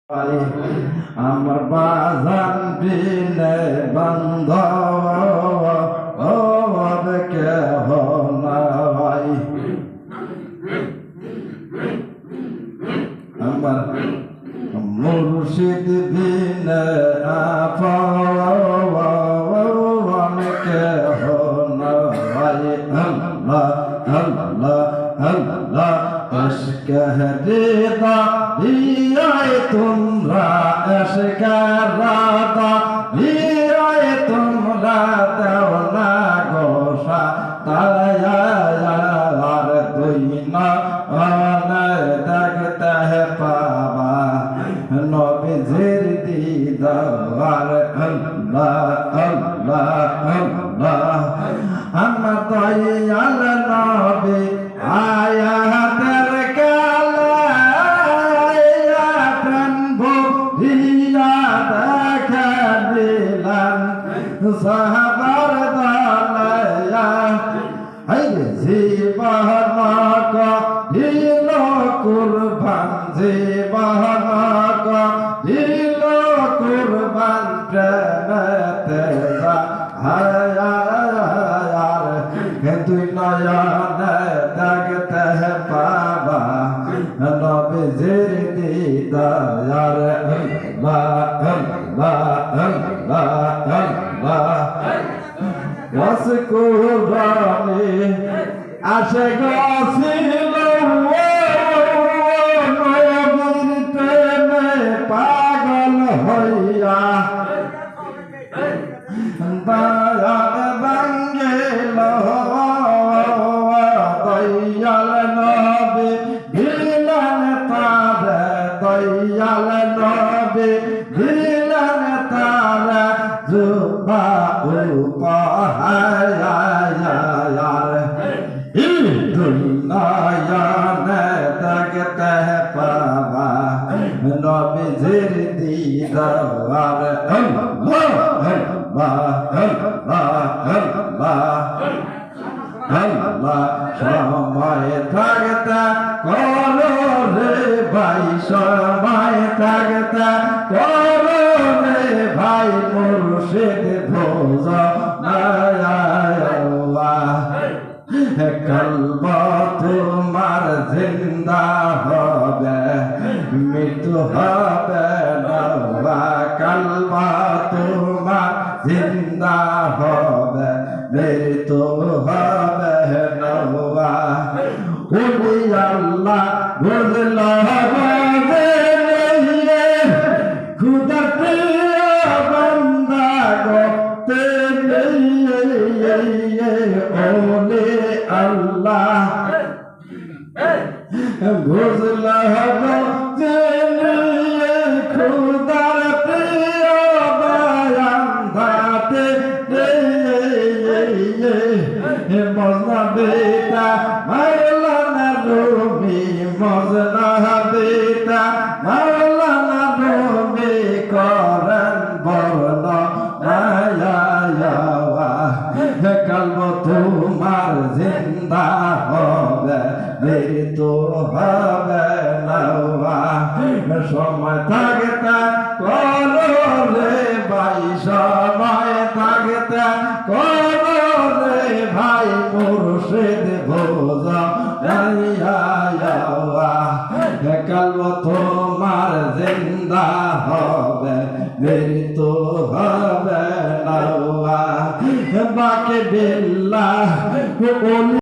আমার বাজান বিনে বান্ধব কেহ নাই। আমার মুর্শিদ বিনে আপন কেহ নাই। আল্লাহ আল্লাহ আল্লাহ ইশকে রিদা দিয়ায় তোমরা ইশকে রাদা দিয়ায় তোমরা দেও না গোসা তায়ার দুই না দেখতে পাবা নবীজির দিদার। আল্লাহ আল্লাহ আল্লাহ আমার দয়াল নবী আয়াতের কালায়া প্রাণ ভরিয়া দেখা দিলাম সাহাবার দালায়া। জীবন দিল কুরবান জীবন দিল কুরবান প্রেমেতে হায়ার তুই নয়নে দেখতে পাবা নবীজির দিদার। আল্লাহ আল্লাহ আল্লাহ আল্লাহ ওয়াসকুরানি আসে গছিল নবীর প্রেমে পাগল হইয়া দয়াল বাঙ্গিল দয়াল নবী দিলেন তারে দয়াল নবী দিলেন তারে জুবা উপহার দুনিয়ানে দেখতে পাবা নবীজির দিদার। আল্লাহ আল্লাহ আল্লাহ আল্লাহ সময় থাকতে করো রে ভাই সময় থাকতে করো রে ভাই মুর্শিদ ভোজ কলব তোমার জিন্দা হবে মৃত্যু হবে না। কলব তোমার জিন্দা হবে মৃত্যু হবে না। ওলি আল্লাহ বুঝল খুদা প্রিয় বান্দা গো ওলে আল্লাহ বুঝল খুদার প্রিয় বান্দাতে মজনা বেটা মাওলানা রুমি মজনা বেটা মাওলানা রুমি করেন বর্ণনা কলব তোমার জিন্দা হবে মৃত্যু হবে না। সময় থাকতে করো রে ভাই সময় থাকতে করো রে ভাই মুর্শিদ ভোজ কলব তোমার জিন্দা হবে মৃত্যু হবে না। বাকে বিল্লাহ